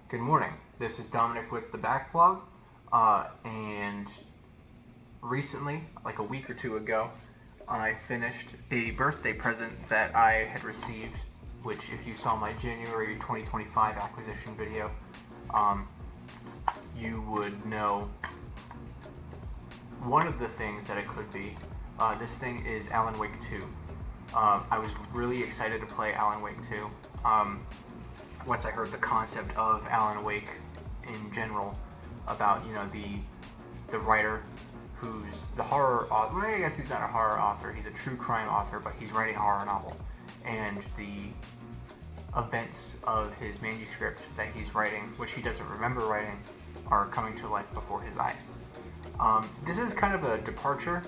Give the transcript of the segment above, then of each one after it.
Good morning. This is Dominic with TheBackVlog, and recently, like a week or two ago, I finished a birthday present that I had received, which if you saw my January 2025 acquisition video, you would know one of the things that it could be. This thing is Alan Wake 2. I was really excited to play Alan Wake 2. Once I heard the concept of Alan Wake in general, about the writer who's the horror author. Well, I guess he's not a horror author. He's a true crime author, but he's writing a horror novel, and the events of his manuscript that he's writing, which he doesn't remember writing, are coming to life before his eyes. This is kind of a departure,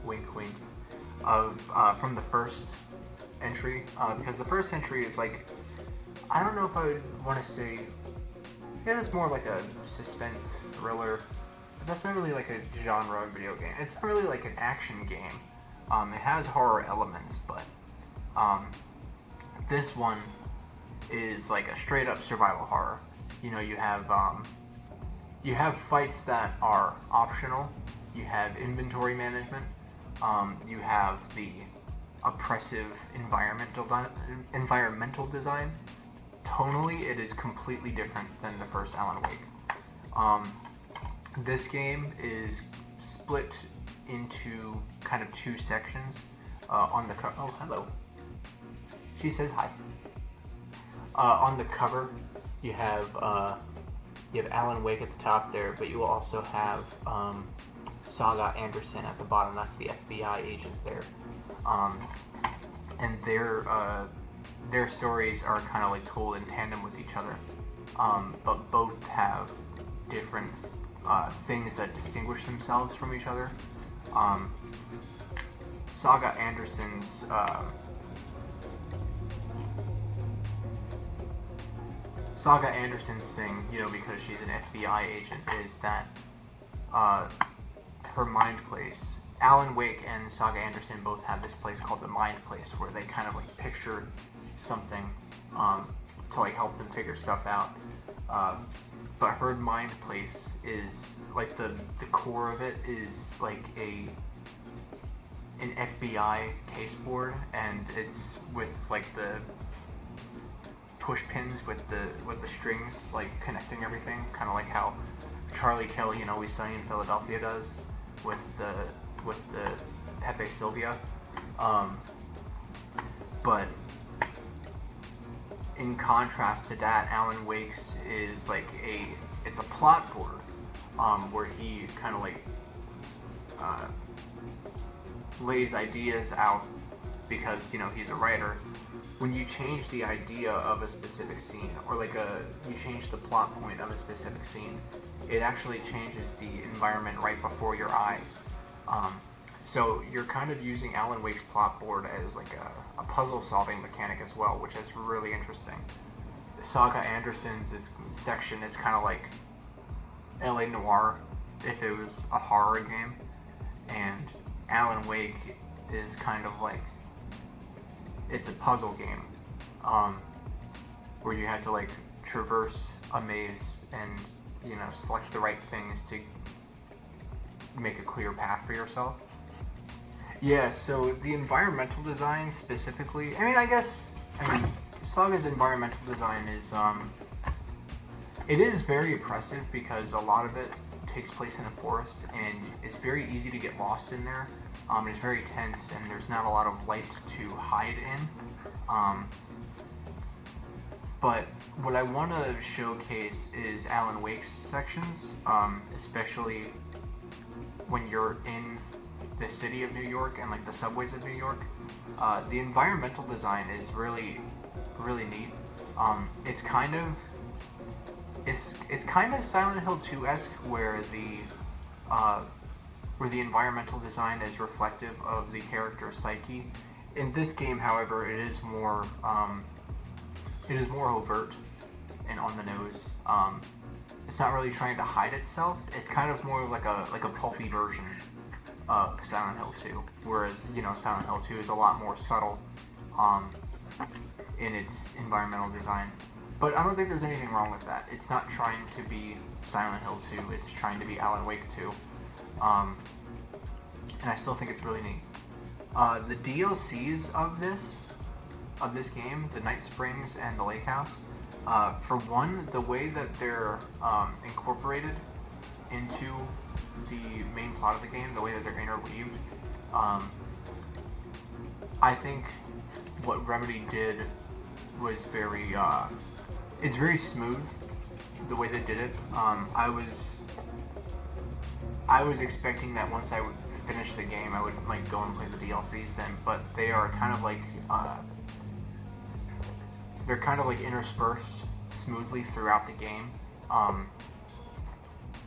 wink wink, of from the first entry, because the first entry is like, I don't know if I would want to say, it's more like a suspense thriller, but that's not really like a genre video game. It's not really like an action game. It has horror elements, but this one is like a straight up survival horror. You have fights that are optional. You have inventory management. You have the oppressive environmental design. Tonally, it is completely different than the first Alan Wake. This game is split into kind of two sections. On the cover, oh hello. She says hi. On the cover, you have Alan Wake at the top there, but you will also have Saga Anderson at the bottom. That's the FBI agent there, and their stories are kind of like told in tandem with each other, but both have different things that distinguish themselves from each other. Saga Anderson's thing, because she's an FBI agent, is that her mind place. Alan Wake and Saga Anderson both have this place called the Mind Place, where they kind of like picture something to like help them figure stuff out. But her mind place is like the core of it is like an FBI case board, and it's with like the push pins with the strings like connecting everything, kind of like how Charlie Kelly in Always Sunny in Philadelphia does with the Pepe Sylvia. But in contrast to that, Alan Wake's is like it's a plot board, where he kind of like lays ideas out, because he's a writer. When you change the idea of a specific scene, or you change the plot point of a specific scene, it actually changes the environment right before your eyes. So you're kind of using Alan Wake's plot board as like a puzzle solving mechanic as well, which is really interesting. Saga Anderson's section is kind of like LA Noire if it was a horror game, and Alan Wake is kind of like, it's a puzzle game, where you have to like traverse a maze and select the right things to make a clear path for yourself. Yeah, so the environmental design specifically, Saga's environmental design is it is very impressive, because a lot of it takes place in a forest, and it's very easy to get lost in there. It's very tense, and there's not a lot of light to hide in. But what I want to showcase is Alan Wake's sections, especially when you're in the city of New York and like the subways of New York. The environmental design is really, really neat. It's kind of Silent Hill 2-esque, where the environmental design is reflective of the character's psyche. In this game, however, it is more overt and on the nose. It's not really trying to hide itself. It's kind of more like a pulpy version of Silent Hill 2, whereas Silent Hill 2 is a lot more subtle in its environmental design. But I don't think there's anything wrong with that. It's not trying to be Silent Hill 2, it's trying to be Alan Wake 2. And I still think it's really neat. The DLCs of this game, the Night Springs and the Lake House, for one, the way that they're incorporated into the main plot of the game, the way that they're interweaved, I think what Remedy did was it's very smooth, the way they did it. I was expecting that once I would finish the game, I would like go and play the DLCs then, but they are kind of like they're kind of like interspersed smoothly throughout the game.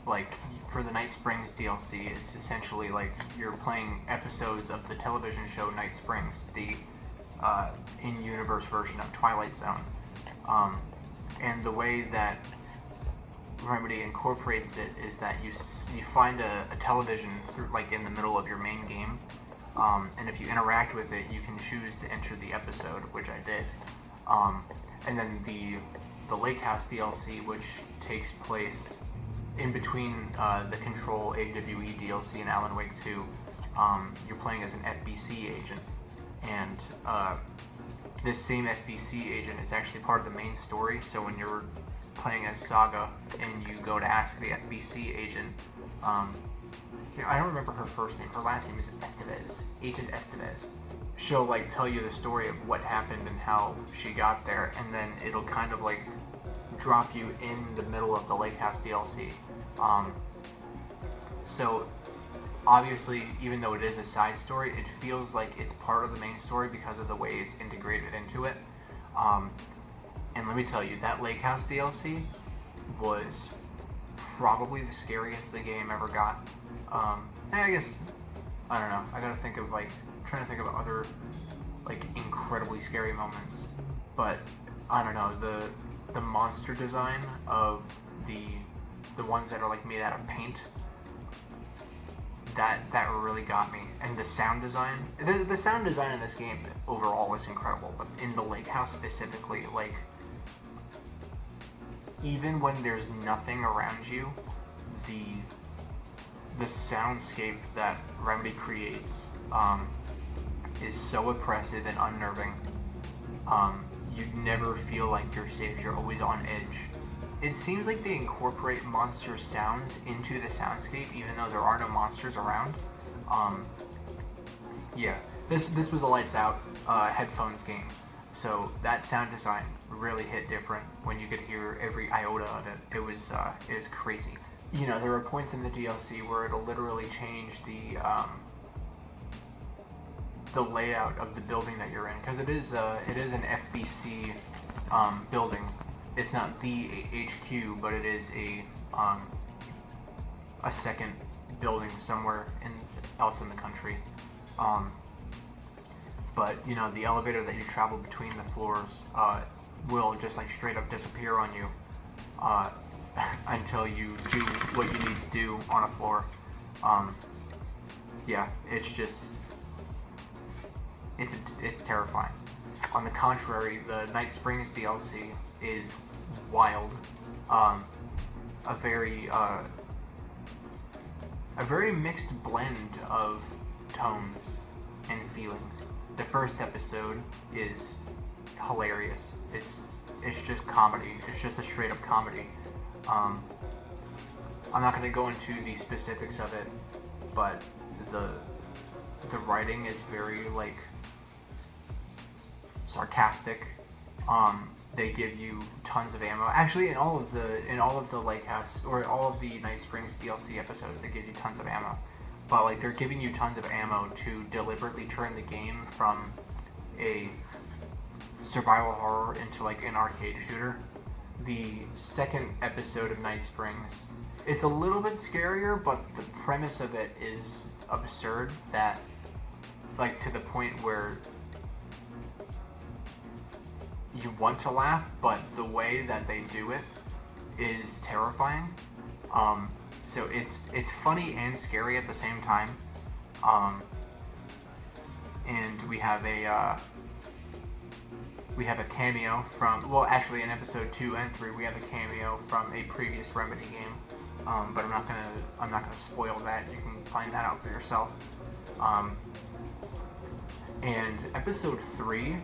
Like for the Night Springs DLC, it's essentially like you're playing episodes of the television show Night Springs, the in-universe version of Twilight Zone. And the way that Remedy incorporates it is that you find a television through, like in the middle of your main game, and if you interact with it, you can choose to enter the episode, which I did. And then the Lake House DLC, which takes place in between the Control AWE DLC and Alan Wake 2, you're playing as an FBC agent, and this same FBC agent is actually part of the main story. So when you're playing as Saga and you go to ask the FBC agent, I don't remember her first name. Her last name is Estevez, Agent Estevez. She'll like tell you the story of what happened and how she got there, and then it'll kind of like drop you in the middle of the Lake House DLC. So obviously, even though it is a side story, it feels like it's part of the main story because of the way it's integrated into it. And let me tell you, that Lake House DLC was probably the scariest the game ever got. I guess, I don't know, I gotta think of like, trying to think of other like incredibly scary moments, but I don't know, the monster design of the ones that are like made out of paint, that really got me. And the sound design, the sound design in this game overall is incredible, but in the Lake House specifically, like even when there's nothing around you, the soundscape that Remedy creates is so oppressive and unnerving. You never feel like you're safe, you're always on edge. It seems like they incorporate monster sounds into the soundscape even though there are no monsters around. Yeah, this was a lights out headphones game, so that sound design really hit different when you could hear every iota of it. It was crazy. You know, there were points in the DLC where it'll literally change the layout of the building that you're in, because it is an FBC building. It's not the HQ, but it is a second building somewhere else in the country. But you know, the elevator that you travel between the floors will just like straight up disappear on you until you do what you need to do on a floor. Yeah, it's terrifying. On the contrary, the Night Springs DLC is wild. A very mixed blend of tones and feelings. The first episode is hilarious. It's just comedy. It's just a straight up comedy. I'm not going to go into the specifics of it, but the writing is very like sarcastic. They give you tons of ammo. Actually, in all of the Lake House or all of the Night Springs DLC episodes, they give you tons of ammo. But like they're giving you tons of ammo to deliberately turn the game from a survival horror into like an arcade shooter. The second episode of Night Springs, it's a little bit scarier, but the premise of it is absurd, that like to the point where you want to laugh, but the way that they do it is terrifying. So it's funny and scary at the same time. And we have We have a cameo from, well, actually in episode 2 and 3 we have a cameo from a previous Remedy game, but I'm not gonna spoil that. You can find that out for yourself. And episode 3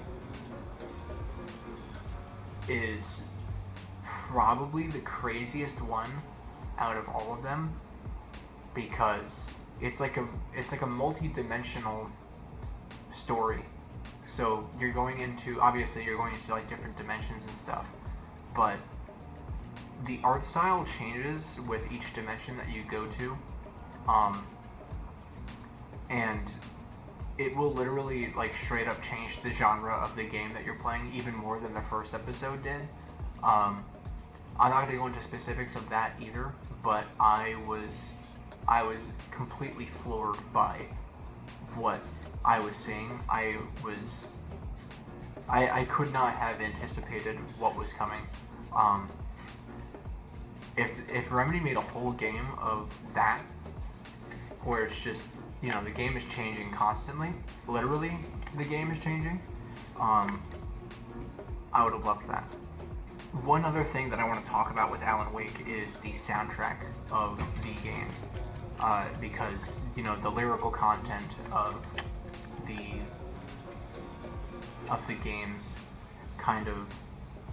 is probably the craziest one out of all of them, because it's like a multi-dimensional story. So you're going into like different dimensions and stuff, but the art style changes with each dimension that you go to, and it will literally like straight up change the genre of the game that you're playing even more than the first episode did. I'm not going to go into specifics of that either, but I was completely floored by what I was seeing. I could not have anticipated what was coming. If Remedy made a whole game of that, where it's just, you know, the game is changing constantly, literally the game is changing, I would have loved that. One other thing that I want to talk about with Alan Wake is the soundtrack of the games, because, you know, the lyrical content of the games kind of,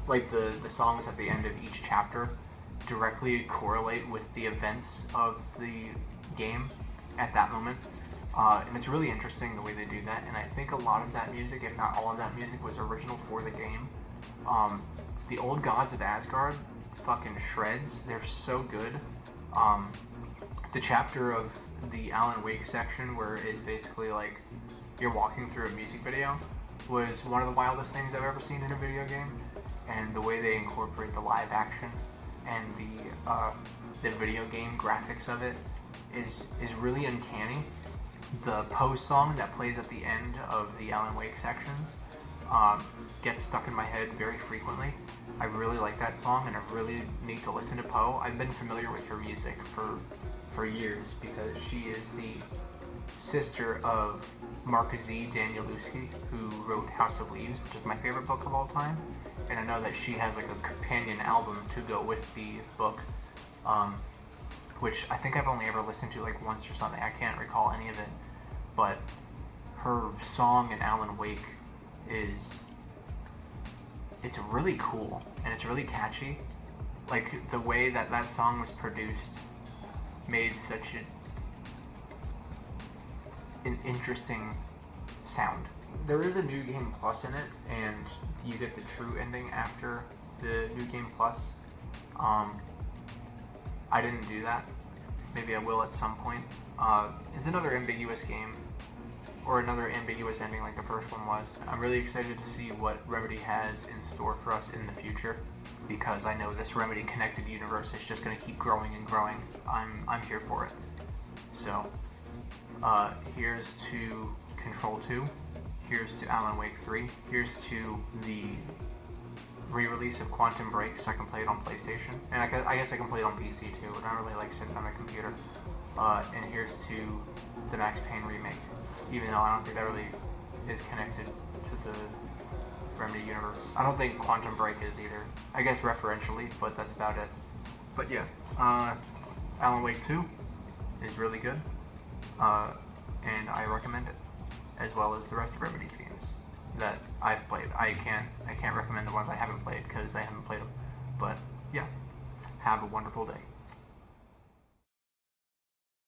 like the songs at the end of each chapter directly correlate with the events of the game at that moment, and it's really interesting the way they do that. And I think a lot of that music, if not all of that music, was original for the game. The Old Gods of Asgard fucking shreds. They're so good. The chapter of the Alan Wake section where it's basically like you're walking through a music video was one of the wildest things I've ever seen in a video game. And the way they incorporate the live action and the video game graphics of it is really uncanny. The Poe song that plays at the end of the Alan Wake sections gets stuck in my head very frequently. I really like that song, and I really need to listen to Poe. I've been familiar with her music for years because she is the sister of Mark Z. Danielewski, who wrote House of Leaves, which is my favorite book of all time. And I know that she has like a companion album to go with the book, which I think I've only ever listened to like once or something. I can't recall any of it, but her song in Alan Wake it's really cool and it's really catchy. Like the way that song was produced made such an interesting sound. There is a New Game Plus in it, and you get the true ending after the New Game Plus. I didn't do that. Maybe I will at some point. It's another ambiguous game, or another ambiguous ending like the first one was. I'm really excited to see what Remedy has in store for us in the future, because I know this Remedy connected universe is just going to keep growing and growing. I'm here for it. So, here's to Control 2. Here's to Alan Wake 3. Here's to the re-release of Quantum Break, so I can play it on PlayStation. And I guess I can play it on PC too, but I don't really like sitting on my computer. And here's to the Max Payne remake, even though I don't think that really is connected to the Remedy universe. I don't think Quantum Break is either. I guess referentially, but that's about it. But yeah, Alan Wake 2 is really good, and I recommend it, as well as the rest of Remedy's games that I've played. I can't recommend the ones I haven't played because I haven't played them. But yeah, have a wonderful day.